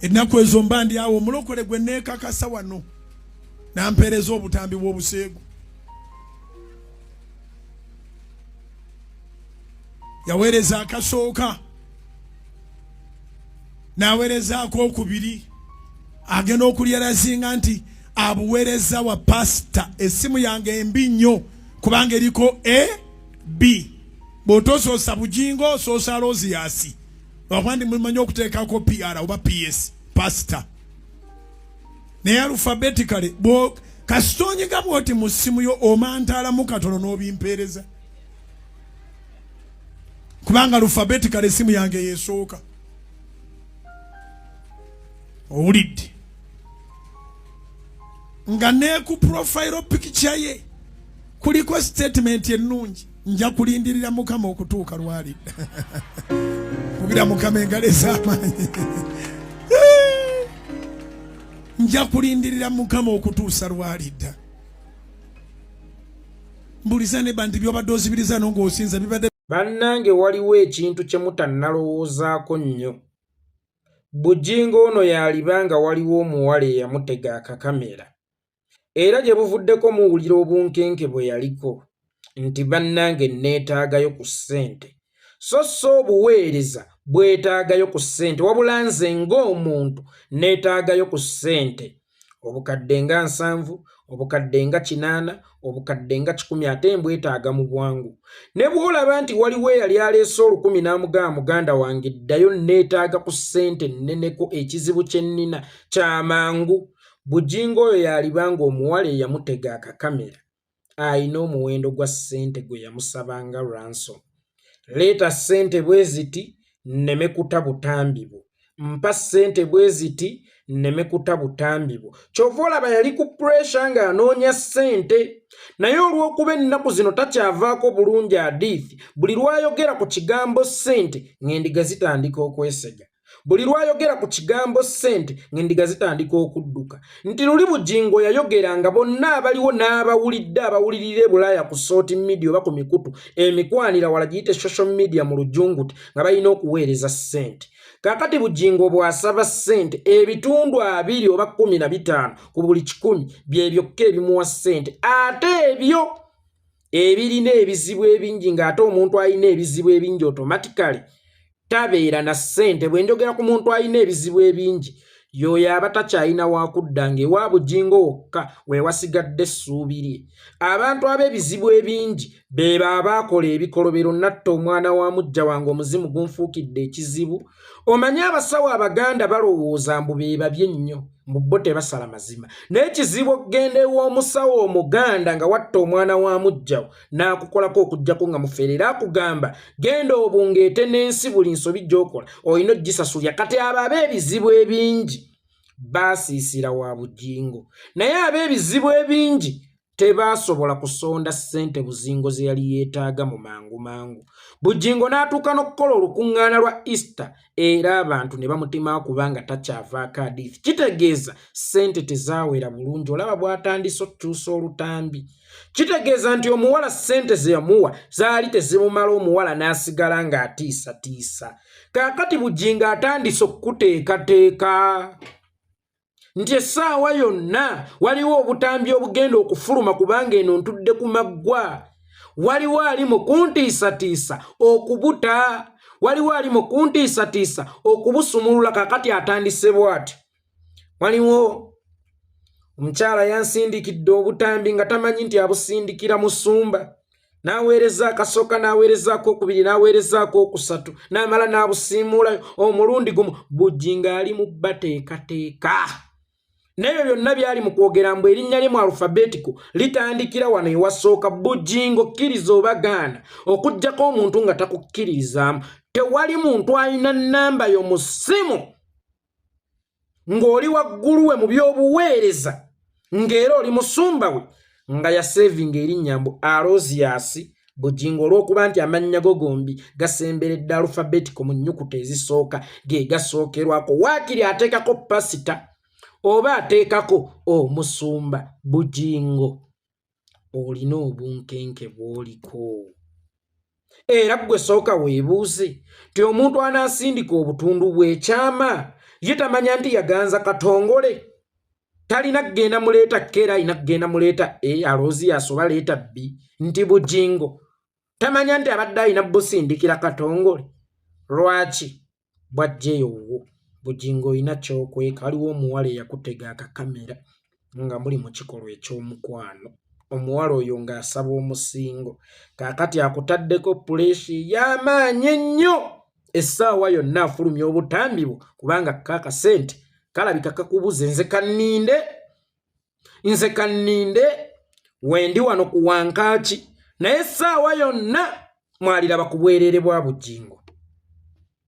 ennaku ezo mba ndi awo omulokole gwe neekakasa wano nampeereza obutambi bw'obuseegu. Yaweereza akasooka n'aweerezaako okubiri agenda okulyerazinga nti abuweereza wa pasita. Essimu yange embi nnyo kubanga eriko B. Bw'otosoosa Bujjingo osoosa Roziyasi wakwandi mumanyi okuteekako PR oba PS pasita naye alphabetically kasitonyiga bwoti mu ssimu yo omantaalamu katono n'obimpeereza kubanga alphabetically essimu yange yeesooka. Owulidde nga ne ku profile picture ye kuliko statement ennungi nja kulindirira Mukama okutuuka lwalidda. Kubira Mukama engalo ez'amaanyi. Nja kulindirira Mukama okutuusa lwalidda. Mbuliza ne bandi byobadde ozibiriza n'ong'osinza bibadde. Bannange waliwo ekintu kye mutannalowoozaako nnyo. Bujjingo ono yalibanga waliwo omuwala eyamutega akakamera. Era gye buvuddeko muwulira obunkenke bwe yaliko nti bannange neetaagayo ku ssente. So obuweereza bwetaagayo ku ssente wabula nze ng'omuntu neetaagayo ku ssente. Obukadde nga 7, obukadde nga 8, obukadde nga 10 ate mbwetaaga mu bwangu. Ne bw'olaba nti waliwo eyali aleese 10 n'amugamba muganda wange ddayo neetaaga ku ssente nneneko ekizibu kye nnina kyamangu. Bujjingo oyo yalibanga omuwala eyamutega akakamera ayina omuwendo gwa ssente gwe yamusabanga ransom. Leeta ssente bwe ziti nneme butambi bwo. Mpa ssente bwe ziti nneme butambi bwo. Kyova olaba yali ku pressure ng'anoonya ssente. Naye olw'okuba ennaku zino takyavaako bulungi hadithi, buli lwayogera ku kigambo ssente ng'endiga zitandika okwesega. Buli lwayogera ku kigambo ssente ng'endiga zitandika okudduka. Nti luli Bujjingo yayogeranga bonna abaliwo n'abawulidde abawulirira Bulaaya ku sooti media oba ku mikutu emikwanira wala giyite social media mu lujunguti nga balina okuweereza ssente. Kakati Bujjingo bw'asaba ssente ebitundu 2 oba 15 ku buli 100 bye byokka ebimuwa ssente. Ate ebyo ebirina ebizibu ebingi ng'ate omuntu alina ebizibu ebingi automatically tabeera na ssente. Bwe njogera ku muntu alina ebizibu ebingi yoyo aba takyalina wakudda ng'ewa Bujjingo wokka wewasigadde essuubi lye. Abantu ab'ebizibu ebingi be baabakola ebikolobero. Natta omwana wa mujja wange omuzimu gunfuukidde ekizibu. Omanye abasawo Abaganda balowooza mbu be babye nnyo mu bo tebasala mazima. N'ekizibu okugenda ew'omusawo Omuganda nga watta omwana wa mujjawo n'akukolako okuggyako nga mufeerera akugamba genda obungeete n'ensi buli nsobi gy'okola olina ogisasulya. Kati abo ab'ebizibu ebingi baasiisira wa Bujjingo. Naye ab'ebizibu ebingi tebasobola kusonda ssente Bujjingo ze yali yeetaaga mu mangu. Bujjingo n'atuuka n'okukola olukuŋŋaana lwa Easter era abantu ne bamutima kubanga takyavaako hadithi. Kitegeeza ssente tezaawera bulungi. Olaba bw'atandise okukyusa olutambi. Kitegeeza nti omuwala ssente ze yamuwa zaali tezimumala, omuwala n'asigala ng'atiisatiisa. Kaakati Bujjingo atandise okukuteekateeka nti essaawa yonna waliwo obutambi obugenda okufuluma kubanga eno ntudde ku maggwa. Waliwo ali mu kuntiisatiisa okubuta. Waliwo ali mu kuntiisatiisa okubusumulula. Kakati atandise bw'ati. Waliwo omukyala yansindikidde obutambi nga tamanyi nti abusindikira musumba. N'aweereza akasooka, n'aweerezaako okubiri, n'aweerezaako okusatu, n'amala n'abusiimulayo omulundi gumu. Bujjingo ali mu bateekateeka. N'ebyo byonna byali mu kwogera mbu erinnya lye mu alphabetical litandikira wano ewasooka. Bujjingo kkiriza oba gaana okuggyako omuntu nga takukkiririzaamu. Tewali muntu alina nnamba yo mu ssimu ng'oli waggulu we mu by'obuweereza ng'era oli musumba we nga yasevinga erinnya mbu Roziyasi Bujjingo olw'okuba nti amannya go gombi gasemberedde alphabetical mu nnyukuta ezisooka ge gasookerwako. Waakiri ateekako pasita oba ateekako omusumba. Bujjingo olina obunkenke bw'oliko. Era gwe sooka weebuuze ti omuntu anaasindika obutundu bw'ekyama ye tamanya nti yaganza Katongole talina kgenda muleeta Kera ina kgenda muleeta Alozi asoba leeta B nti Bujjingo tamanya nti abadde alina busindikira Katongole lwaki bwajjeyo Bujjingo ina kyokweka waliwo omuwala eyakutega akakamera nga muli mu kikolwa eky'omukwano omuwala oyo ng'asaba omusingo kaakati akutaddeko puleesi y'amaanyi ennyo essaawa yonna afulumya obutambi bwo kubanga kaakasente kalabika kakubuze nze kanninde wendi wano ku wankaaki naye essaawa yonna mwaliraba ku bwereere bwa Bujjingo